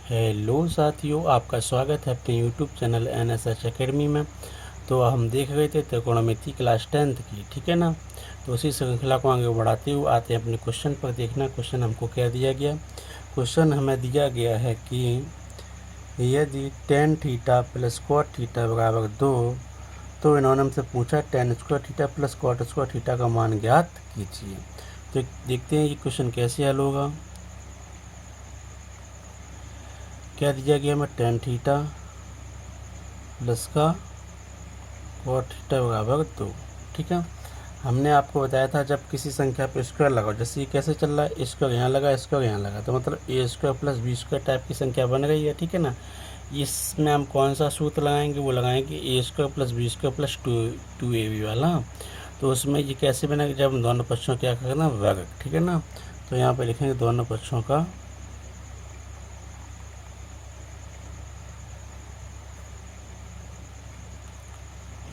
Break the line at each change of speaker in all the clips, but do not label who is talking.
Hello साथियों, आपका स्वागत है अपने यूट्यूब चैनल एनएसएच एकेडमी में। तो हम देख रहे थे त्रिकोणमिति क्लास 10th की, ठीक है ना। तो उसी श्रृंखला को आगे बढ़ाते हुए आते हैं अपने क्वेश्चन पर। देखना क्वेश्चन हमको क्या दिया गया। क्वेश्चन हमें दिया गया है कि यदि tan theta plus cot theta बराबर 2, तो इन्होंने हमसे पूछा tan square theta plus cot square theta का मान ज्ञात कीजिए। तो देखते हैं ये क्वेश्चन कैसे हल होगा। क्या दिया गया हमें, tan थीटा प्लस का cot थीटा बराबर 2, ठीक है। हमने आपको बताया था जब किसी संख्या पर स्क्वायर लगाओ, जैसे ये कैसे चल रहा है, स्क्वायर यहाँ लगा स्क्वायर यहाँ लगा, तो मतलब a square plus b square type की संख्या बन रही है, ठीक है ना। इसमें हम कौन सा सूत्र लगाएंगे, वो लगाएंगे a square plus b square plus two a b वाला। तो उसमें ये कैसे बनेगा, जब हम दोनों पक्षों क्या करना, वर्ग, ठीक है ना। तो यहाँ पे लिखेंगे दोनों पक्षों का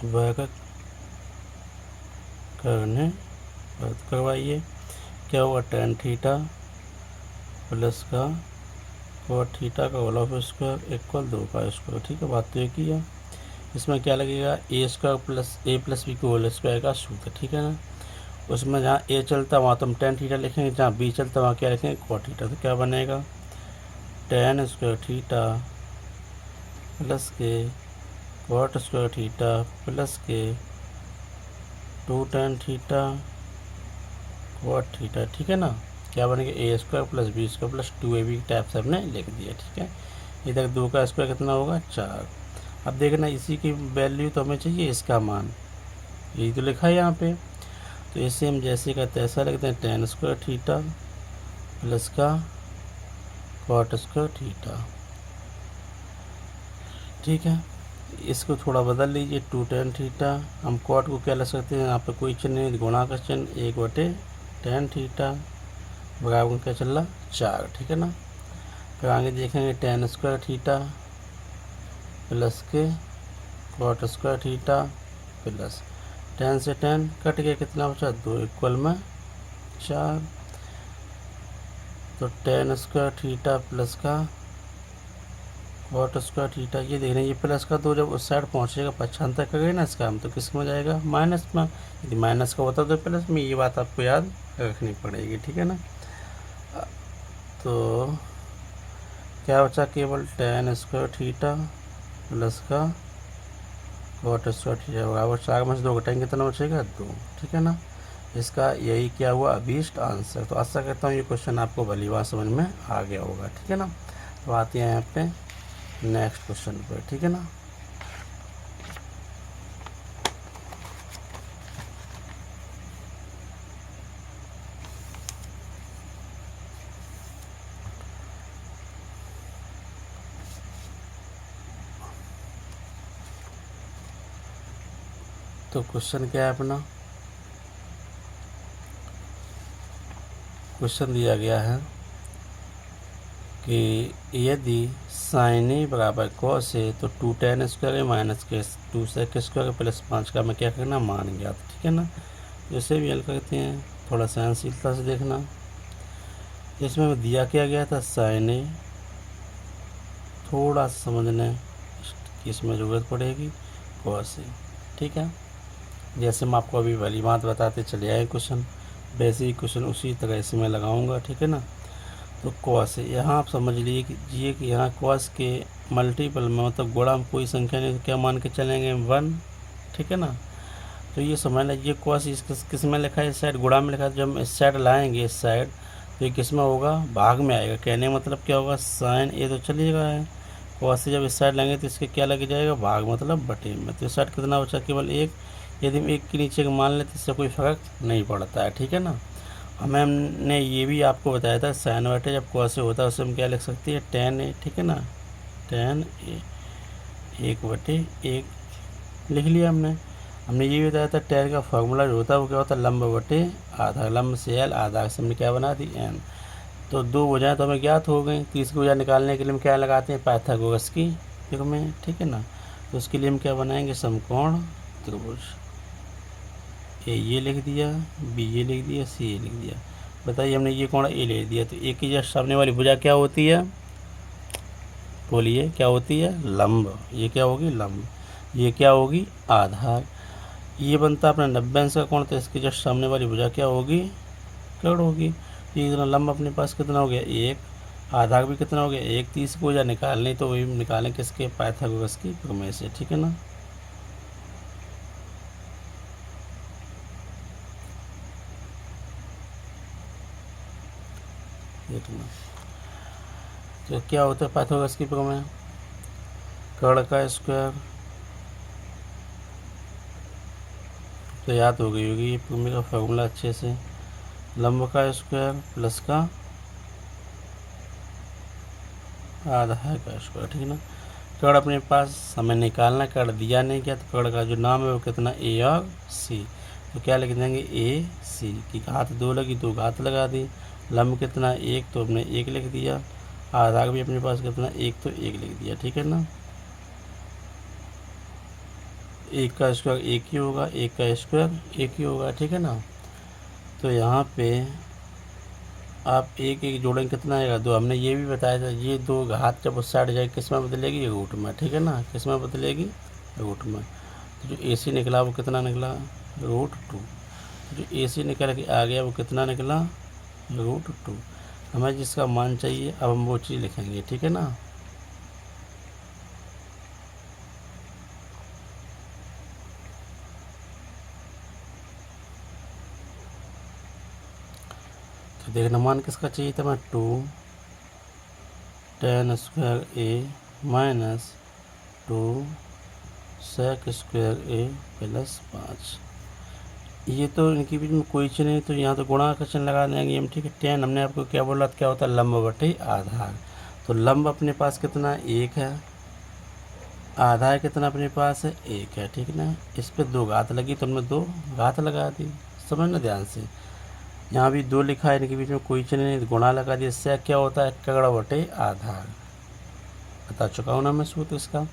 वर्ग करने करवाइए। क्या होगा, tan थीटा प्लस का cot थीटा का होल ऑफ स्क्वायर इक्वल 2 का स्क्वायर, ठीक है। बात तो एक ही है। इसमें क्या लगेगा, ए स्क्वायर प्लस ए प्लस बी के होल स्क्वायर का सूत्र, ठीक है ना। उसमें जहाँ ए चलता वहाँ तो हम tan थीटा लिखेंगे, जहाँ बी चलता वहाँ क्या लिखेंगे, cot थीटा। तो क्या बनेगा, tan स्क्वायर थीटा प्लस के cot स्क्वायर थीटा प्लस के 2 tan थीटा cot थीटा, ठीक है ना। क्या बनेगा, a square plus b square plus 2ab type से हमने लिख दिया, ठीक है। इधर 2 का स्क्वायर कितना होगा, 4। अब देखना इसी की वैल्यू तो हमें चाहिए, इसका मान यही तो लिखा है यहाँ पे। तो इसे हम जैसे का तैसा लिखते हैं, tan स्क्वायर थीटा प्लस का cot स्क्वायर थीटा, ठीक है। इसको थोड़ा बदल लीजिए, 2 tan थीटा, हम cot को क्या लिख सकते हैं, यहाँ पे कोई चिन्ह नहीं, गुणा का चिन्ह, 1/tan थीटा बराबर क्या चल रहा, 4, ठीक है ना। फिर आगे देखेंगे tan स्क्वायर थीटा प्लस के cot square theta plus tan से tan कट गया, कितना बचा, 2 इक्वल में 4। तो tan स्क्वायर थीटा प्लस का cot स्क्वायर थीटा, ये देख रहे हैं, ये प्लस का 2 जब उस साइड पहुंचेगा पक्षांतर करेगा ना इसका, हम तो किस में जाएगा, माइनस में। यदि माइनस का होता तो प्लस में, ये बात आपको याद रखनी पड़ेगी, ठीक है ना। तो क्या बचा, केवल tan स्क्वायर थीटा प्लस का cot स्क्वायर थीटा बराबर 4 में से 2 घटाएंगे, कितना बचेगा, 2, ठीक है ना। इसका यही क्या हुआ, अभीष्ट आंसर। तो आशा करता हूँ ये क्वेश्चन आपको भली बात समझ में आ गया होगा, ठीक है ना। तो आते हैं यहाँ पे नेक्स्ट क्वेश्चन पर, ठीक है ना। तो क्वेश्चन क्या है अपना, क्वेश्चन दिया गया है कि यदि sin a बराबर cos a, तो 2 tan स्क्वायर माइनस के 2 sec स्क्वायर प्लस 5 का हमें क्या करना, मान ज्ञात, ठीक है ना। जैसे भी हल करते हैं, थोड़ा सहनशीलता से देखना। इसमें हमें दिया क्या गया था, sin a, थोड़ा सा समझने की इसमें ज़रूरत पड़ेगी, cos a, ठीक है। जैसे मैं आपको अभी वाली बात बताते चले आए क्वेश्चन, वैसे ही क्वेश्चन उसी तरह से मैं लगाऊंगा, ठीक है ना। तो cos है, यहाँ आप समझ लीजिए कि यहाँ cos के मल्टीपल में, मतलब गुणा में कोई संख्या नहीं, तो क्या मान के चलेंगे, 1, ठीक है ना। तो ये समझ लीजिए cos इस किस में लिखा है, इस साइड गुणा में लिखा है, जब हम इस साइड लाएंगे इस साइड, तो ये किस में होगा, भाग में आएगा। कहने का मतलब क्या होगा, sin a तो चलिएगा है, cos से जब इस साइड लेंगे तो इसके क्या लग जाएगा, भाग मतलब बटे में। तो इस साइड कितना बचा, केवल 1। यदि हम 1 के नीचे का मान लेते तो इससे कोई फ़र्क नहीं पड़ता है, ठीक है ना। हमें हमने ये भी आपको बताया था, साइन बटे जब cos से होता है उससे हम क्या लिख सकते हैं, tan a, ठीक है ना। tan a 1/1 लिख लिया हमने। हमने ये भी बताया था tan का फार्मूला जो होता है वो क्या होता है, लंब बटे आधा, लंब से l, आधा से हमने क्या बना दी, n। तो 2 भुजाएं तो हमें ज्ञात हो गई, तीसरी भुजा निकालने के लिए हम क्या लगाते हैं, पाइथागोरस की युग में, ठीक है ना। तो उसके लिए हम क्या बनाएंगे, समकोण त्रिभुज। ए ये लिख दिया, बी ये लिख दिया, सी ये लिख दिया। बताइए, हमने ये कोण ए ले दिया, तो ए की जस्ट सामने वाली भुजा क्या होती है, बोलिए क्या होती है? लंब। ये क्या होगी? लंब। ये क्या होगी? आधार। ये बनता अपना 90 अंश का कोण, तो इसकी जस्ट सामने वाली भुजा क्या होगी? कर्ण होगी। ये इतना लंब अपने पास कितना हो गया? 1। आधार भी कितना हो गया? 1। 30 को भुजा निकालनी, तो वही निकालें किसके? पाइथागोरस की प्रमेय से, ठीक है ना। देखना तो क्या होता है पाइथागोरस की प्रमेय? कर्ण का स्क्वायर, तो याद हो गई होगी ये प्रमेय का फॉर्मूला अच्छे से। लंब का स्क्वायर प्लस का आधार का स्क्वायर, ठीक है ना। कर्ण अपने पास हमें निकालना, कर्ण दिया नहीं क्या, तो कर्ण का जो नाम है वो कितना? ए और सी। तो क्या लिख देंगे? ए सी की घात 2 लगी, 2 घात लगा दी। लंब कितना? 1, तो हमने 1 लिख दिया। आधार भी अपने पास कितना? 1, तो 1 लिख दिया, ठीक है ना। 1 का स्क्वायर 1 ही होगा, 1 का स्क्वायर 1 ही होगा, ठीक है ना। तो यहाँ पे आप 1 1 जोड़ेंगे कितना आएगा? 2। हमने ये भी बताया था, ये 2 घात जब उस साइड जाएगी किस में बदलेगी? रूट में, ठीक है ना। किस में बदलेगी? रूट में। तो जो ए सी निकला वो कितना निकला? √2। जो ए सी निकल के आ गया वो कितना निकला? √2। हमें जिसका मान चाहिए अब हम वो चीज़ लिखेंगे, ठीक है ना। तो देखना मान किसका चाहिए था? मैं 2 tan स्क्वायर ए माइनस 2 sec स्क्वायर ए प्लस 5। ये तो इनके बीच में कोई चिन्ह नहीं, तो यहाँ तो गुणा का चिन्ह लगा देंगे हम, ठीक है। tan हमने आपको क्या बोला था? क्या होता है? लंब बटे आधार। तो लंब अपने पास कितना? 1 है। आधार कितना अपने पास है? 1 है, ठीक है ना। इस पर 2 घात लगी, तो हमने 2 घात लगा दी। समझना ध्यान से। यहाँ भी 2 लिखा है, इनके बीच में कोई चिन्ह नहीं, गुणा लगा दिया। इससे क्या होता है? कर्ण बटे आधार। बता चुका हूँ ना मैं सूत्र इसका,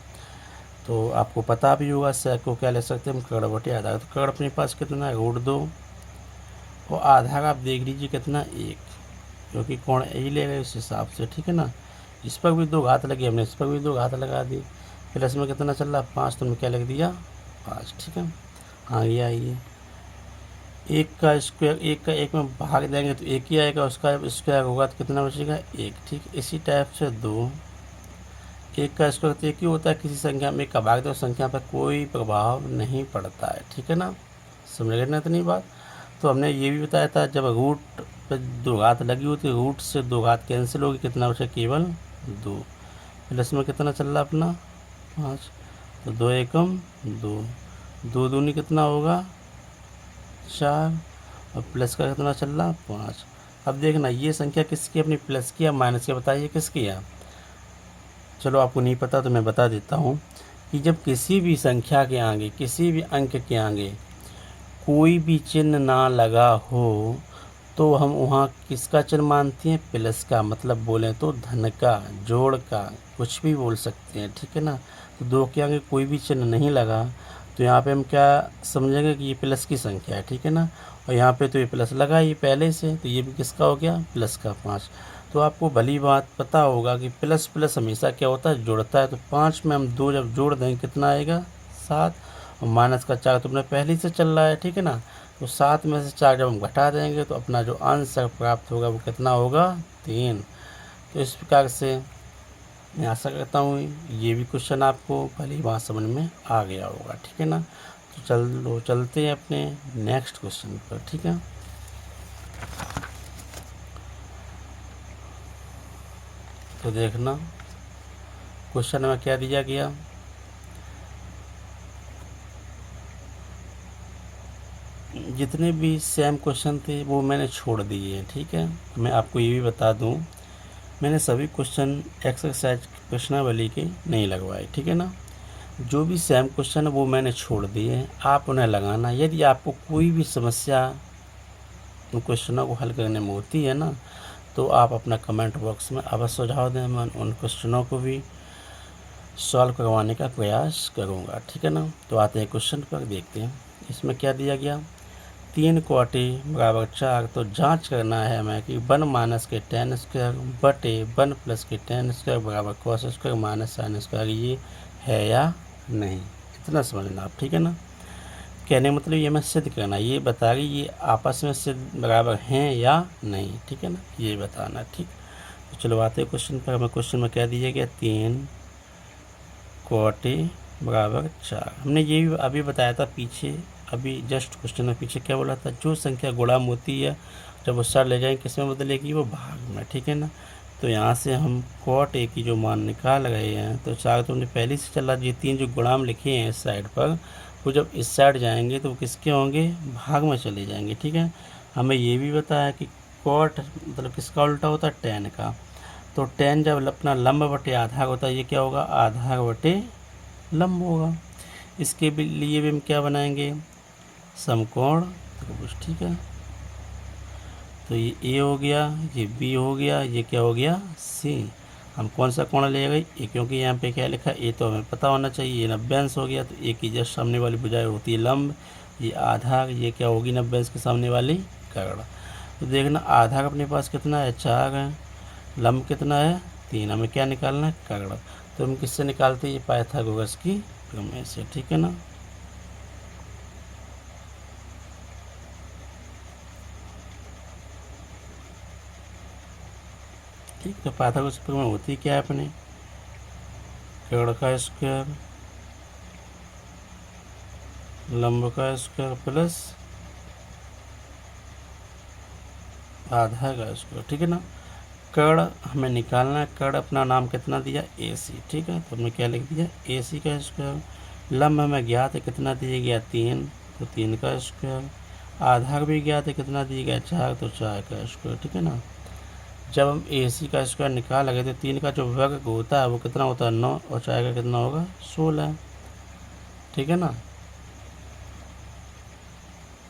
तो आपको पता भी होगा। सेक को क्या ले सकते हैं हम? कर्ण बटे आधार। तो कर्ण अपने पास कितना है? √2। और आधार आप देख लीजिए कितना? 1, क्योंकि कोण यही लेगा इस हिसाब से, ठीक है ना। इस पर भी 2 घात लगी, हमने इस पर भी 2 घात लगा दी। प्लस में कितना चल रहा? 5, तो हमने क्या लिख दिया? 5, ठीक है। हाँ ये आइए, 1 का स्क्वायर 1 का 1 में भाग देंगे तो 1 ही आएगा, उसका स्क्वायर होगा तो कितना बचेगा? 1, ठीक। इसी टाइप से 2, 1 का स्क्वायर तो 1 ही होता है। किसी संख्या में 1 का भाग दो, संख्या पर कोई प्रभाव नहीं पड़ता है, ठीक है ना। समझ गए ना इतनी बात। तो हमने ये भी बताया था, जब रूट पे 2 घात लगी होती है, रूट से 2 घात कैंसिल होगी, कितना बचा? केवल 2। प्लस में कितना चल रहा अपना? 5, तो 2 एकम 2, 2 दूनी कितना होगा? 4, और प्लस का कितना चल रहा? 5। अब देखना ये संख्या किसकी? अपनी प्लस की या माइनस की? बताइए किसकी है। चलो आपको नहीं पता तो मैं बता देता हूँ कि जब किसी भी संख्या के आगे, किसी भी अंक के आगे कोई भी चिन्ह ना लगा हो, तो हम वहाँ किसका चिन्ह मानते हैं? प्लस का। मतलब बोलें तो धन का, जोड़ का, कुछ भी बोल सकते हैं, ठीक है ना। तो 2 के आगे कोई भी चिन्ह नहीं लगा, तो यहाँ पे हम क्या समझेंगे कि ये प्लस की संख्या है, ठीक है ना। और यहाँ पे तो ये प्लस लगा ही पहले से, तो ये भी किसका हो गया? प्लस का 5। तो आपको भली बात पता होगा कि प्लस प्लस हमेशा क्या होता है? जुड़ता है। तो 5 में हम 2 जब जोड़ देंगे कितना आएगा? 7। और माइनस का 4 तो अपने पहले से चल रहा है, ठीक है ना। तो 7 में से 4 जब हम घटा देंगे तो अपना जो आंसर प्राप्त होगा वो कितना होगा? 3। तो इस प्रकार से मैं आशा करता हूँ ये भी क्वेश्चन आपको भली बात समझ में आ गया होगा, ठीक है ना। तो चलते हैं अपने नेक्स्ट क्वेश्चन पर, ठीक है। तो देखना क्वेश्चन में क्या दिया गया। जितने भी सेम क्वेश्चन थे वो मैंने छोड़ दिए हैं, ठीक है। मैं आपको ये भी बता दूं, मैंने सभी क्वेश्चन एक्सरसाइज प्रश्नावली के नहीं लगवाए, ठीक है ना। जो भी सेम क्वेश्चन है वो मैंने छोड़ दिए हैं, आप उन्हें लगाना। यदि आपको कोई भी समस्या उन क्वेश्चनों को हल करने में होती है ना, तो आप अपना कमेंट बॉक्स में अवश्य सुझाव दें, मैं उन क्वेश्चनों को भी सॉल्व करवाने का प्रयास करूँगा, ठीक है ना। तो आते हैं क्वेश्चन पर, देखते हैं इसमें क्या दिया गया। 3 क्वाटी बराबर 4, तो जांच करना है हमें कि 1 माइनस के tan स्क्वायर बटे 1 प्लस के tan स्क्वायर बराबर cos square minus sin square, ये है या नहीं, इतना समझना आप, ठीक है ना। कहने का मतलब ये हमें सिद्ध करना, ये बता रही ये आपस में सिद्ध बराबर हैं या नहीं, ठीक है ना, ये बताना, ठीक। तो चलो आते हैं क्वेश्चन पर। हमें क्वेश्चन में क्या दिया गया, 3 क्वाटी बराबर 4। हमने ये भी अभी बताया था पीछे, अभी जस्ट क्वेश्चन में पीछे क्या बोला था, जो संख्या गुणाम होती है जब उस सार ले जाएंगे किस में बदलेगी, वो भाग में, ठीक है ना। तो यहाँ से हम क्वाट ए की जो मान निकाल रहे हैं, तो 4 तो हमने पहले से चला, ये 3 जो गुणाम लिखे हैं इस साइड पर, वो जब इस साइड जाएंगे तो किसके होंगे, भाग में चले जाएंगे, ठीक है। हमें ये भी बताया कि क्वाट मतलब किसका उल्टा होता है, tan का। तो tan जब अपना लंब बटे आधार होता है, ये क्या होगा, आधार बटे लंब होगा। इसके लिए भी हम क्या बनाएंगे, समकोण त्रिभुज, ठीक है। तो ये ए हो गया, ये बी हो गया, ये क्या हो गया, सी। हम कौन सा कोण ले गए, ए, क्योंकि यहाँ पे क्या लिखा, ए तो हमें पता होना चाहिए, ये 90 अंश हो गया। तो ए की जस्ट सामने वाली भुजा होती है लंब, ये आधार, ये क्या होगी 90 अंश के सामने वाली कर्ण। तो देखना आधार अपने पास कितना है, 4 है, लंब कितना है, 3, हमें क्या निकालना है, कर्ण। तो हम किससे निकालते हैं, ये पाइथागोरस की प्रमेय से, ठीक है ना। ठीक, तो पाइथागोरस की प्रमेय होती क्या है अपने, कर्ण का स्क्वायर लंब का स्क्वायर प्लस आधा का स्क्वायर, ठीक है ना। कर्ण हमें निकालना है, कर्ण अपना नाम कितना दिया, ए सी, ठीक है। तो हमने क्या लिख दिया, ए सी का स्क्वायर। लंब हमें ज्ञात है, कितना दिया गया, 3, तो 3 का स्क्वायर। आधार भी ज्ञात है, कितना दिया गया, 4, तो 4 का स्क्वायर, ठीक है ना। जब हम ए सी का स्क्वायर निकाल लगे तो 3 का जो वर्ग होता है वो कितना होता है, 9, और 4 का कितना होगा, 16, ठीक है ना।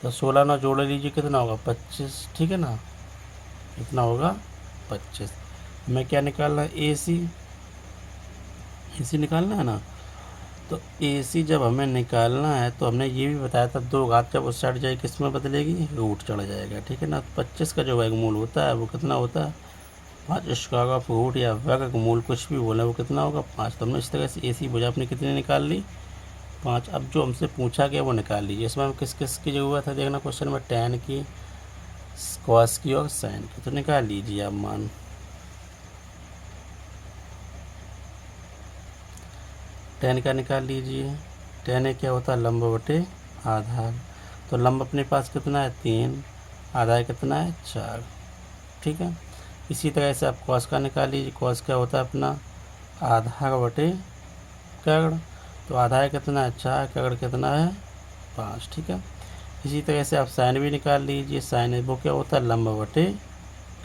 तो 16 ना जोड़ लीजिए, कितना होगा, 25, ठीक है ना, कितना होगा, 25। हमें क्या निकालना है, ए सी निकालना है ना। तो ए सी जब हमें निकालना है तो हमने ये भी बताया था, 2 घात जब उस साइड जाए किस में बदलेगी, रूट चढ़ जाएगा, ठीक है ना। 25 का जो वर्गमूल होता है वो कितना होता है, 5 स्क्वायर ऑफ रूट या वर्गमूल कुछ भी बोले, वो कितना होगा, 5। तो हमने इस तरह से ए सी भुजा अपनी कितनी निकाल ली, 5। अब जो हमसे पूछा गया वो निकाल लीजिए। इसमें हम किस किस की ज़रूरत है देखना, क्वेश्चन में tan की, cos की और sin की, तो निकाल लीजिए आप मान। tan का निकाल लीजिए, tan क्या होता है, लंब बटे आधार। तो लंब अपने पास कितना है, 3, आधार कितना है, 4, ठीक है। इसी तरह से आप cos का निकाल लीजिए, cos क्या होता है अपना आधार बटे कर्ण। तो आधार कितना है, 4, कर्ण कितना है, 5, ठीक है। इसी तरह से आप साइन भी निकाल लीजिए, साइन वो क्या होता है, लंब बटे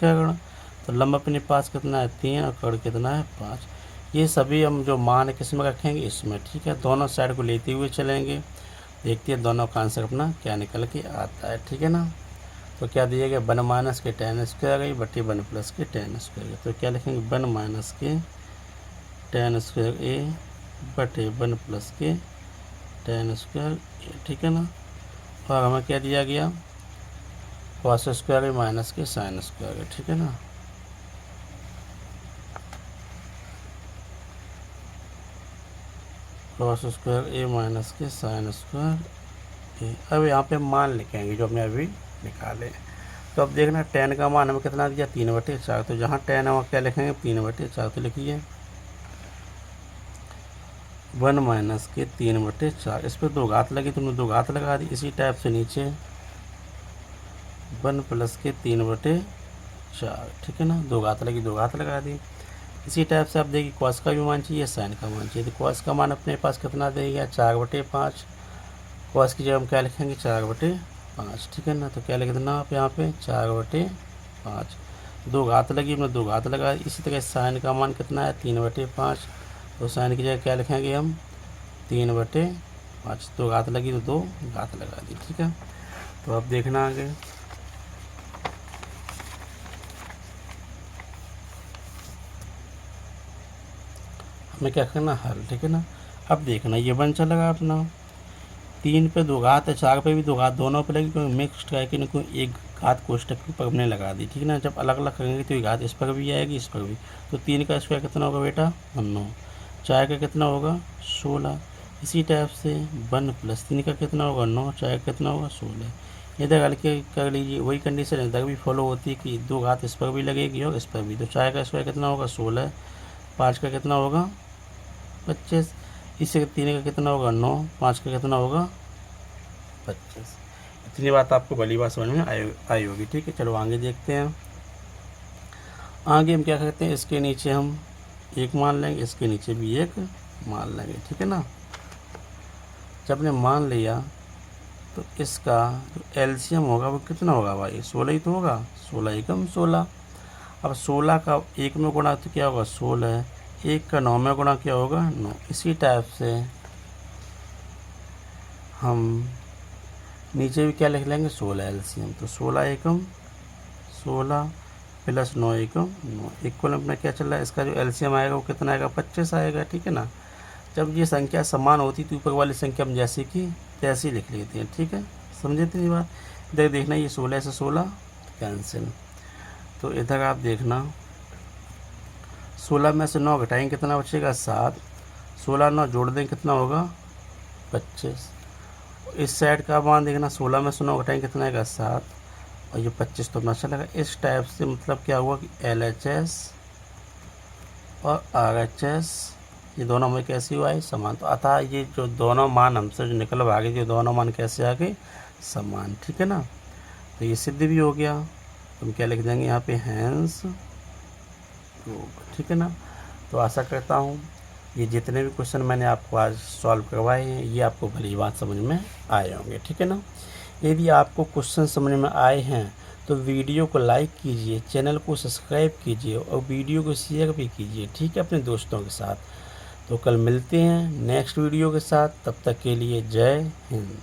कर्ण। तो लंब अपने पास कितना है, 3, और कर्ण कितना है, 5। ये सभी हम जो मान है किस में रखेंगे, इसमें, ठीक है। दोनों साइड को लेते हुए चलेंगे, देखते हैं दोनों का आंसर अपना क्या निकल के आता है, ठीक है ना। तो क्या दिया गया, 1 माइनस के tan स्क्वायर गई बटे 1 प्लस के tan स्क्वायर। तो क्या लिखेंगे, 1 माइनस के tan स्क्वायर ए बटे 1 प्लस के tan स्क्वायर ए, ठीक है ना। और हमें क्या दिया गया, cos स्क्वायर माइनस के sin स्क्वायर, ठीक है ना। cos स्क्वायर ए माइनस के sin स्क्वायर ए। अब यहाँ पे मान लिखेंगे जो हमने अभी निकाले। तो अब देखना tan का मान हमें कितना दिया, 3/4। तो जहाँ tan है वहाँ क्या लिखेंगे, 3/4। तो लिखिए 1 माइनस के 3/4। इस पर 2 घात लगी, तुमने 2 घात लगा दी। इसी टाइप से नीचे 1 प्लस के 3/4, ठीक है ना। 2 घात लगी, 2 घात लगा दी। इसी टाइप से आप देखिए cos का भी मान चाहिए, sin का मान चाहिए। तो cos का मान अपने पास कितना देगा, 4/5। cos की जगह हम क्या लिखेंगे, 4/5, ठीक है ना। तो क्या लिख देना आप यहाँ पे, 4/5। 2 घात लगी, हमने 2 घात लगा। इसी तरह sin का मान कितना है, 3/5। तो sin की जगह क्या लिखेंगे हम, 3/5। 2 घात लगी तो 2 घात लगा दी, ठीक है। तो अब देखना आगे, हमें क्या करना, हल, ठीक है ना। अब देखना ये 1 चलेगा अपना, 3 पे 2 घात है, 4 पे भी 2 घात, दोनों पे लगी, क्योंकि मिक्स करके इनको एक घात कोष्टक के ऊपर हमने लगा दी, ठीक है ना। जब अलग अलग करेंगे तो ये घात इस पर भी आएगी, इस पर भी। तो 3 का स्क्वायर कितना होगा बेटा 9, 4 का कितना होगा 16। इसी टाइप से 1 + 3 का कितना होगा 9, 4 का कितना होगा 16। इधर हल्के कर लीजिए, वही कंडीशन इधर भी फॉलो होती है कि 2 घात इस पर भी लगेगी और इस पर भी। तो 4 का स्क्वायर कितना होगा 16, 5 का कितना होगा 25, इससे 3 का कितना होगा 9, 5 का कितना होगा 25। इतनी बात आपको भली बात समझ में आई होगी, ठीक है। चलो आगे देखते हैं। आगे हम क्या करते हैं, इसके नीचे हम 1 मान लेंगे, इसके नीचे भी 1 मान लेंगे, ठीक है ना। जब हमने मान लिया तो इसका जो एलसीएम होगा वो कितना होगा भाई, 16 ही तो होगा, 16 एकम 16। अब 16 का 1 में गुणा तो क्या होगा 16, 1 का 9 में गुणा क्या होगा 9। इसी टाइप से हम नीचे भी क्या लिख लेंगे 16 एलसीएम। तो 16 एकम 16 + 9 एकम 9 इक्वल अपना क्या चल रहा है, इसका जो एलसीएम आएगा वो कितना आएगा 25 आएगा, ठीक है ना। जब ये संख्या समान होती तो ऊपर वाली संख्या हम जैसे कि तैसे ही लिख लेते हैं, ठीक है। समझे इतनी बात। इधर देखना ये 16 से 16 कैंसिल, तो इधर आप देखना 16 में से 9 घटाएंगे कितना बचेगा 7, 16 9 जोड़ दें कितना होगा 25। इस साइड का मान देखना 16 में से 9 घटाएंगे कितना आएगा 7 और ये 25 तो अपना चलेगा। इस टाइप से मतलब क्या हुआ कि LHS और RHS ये दोनों में कैसी हुआ है समान। तो अतः ये जो दोनों मान हमसे जो निकल भागे, जो दोनों मान कैसे आ गए समान, ठीक है ना। तो ये सिद्ध भी हो गया। तो हम क्या लिख देंगे यहाँ पे हैंस प्रूव, ठीक है ना। तो आशा करता हूँ ये जितने भी क्वेश्चन मैंने आपको आज सॉल्व करवाए हैं ये आपको भली बात समझ में आए होंगे, ठीक है ना। यदि आपको क्वेश्चन समझ में आए हैं तो वीडियो को लाइक कीजिए, चैनल को सब्सक्राइब कीजिए और वीडियो को शेयर भी कीजिए, ठीक है, अपने दोस्तों के साथ। तो कल मिलते हैं नेक्स्ट वीडियो के साथ, तब तक के लिए जय हिंद।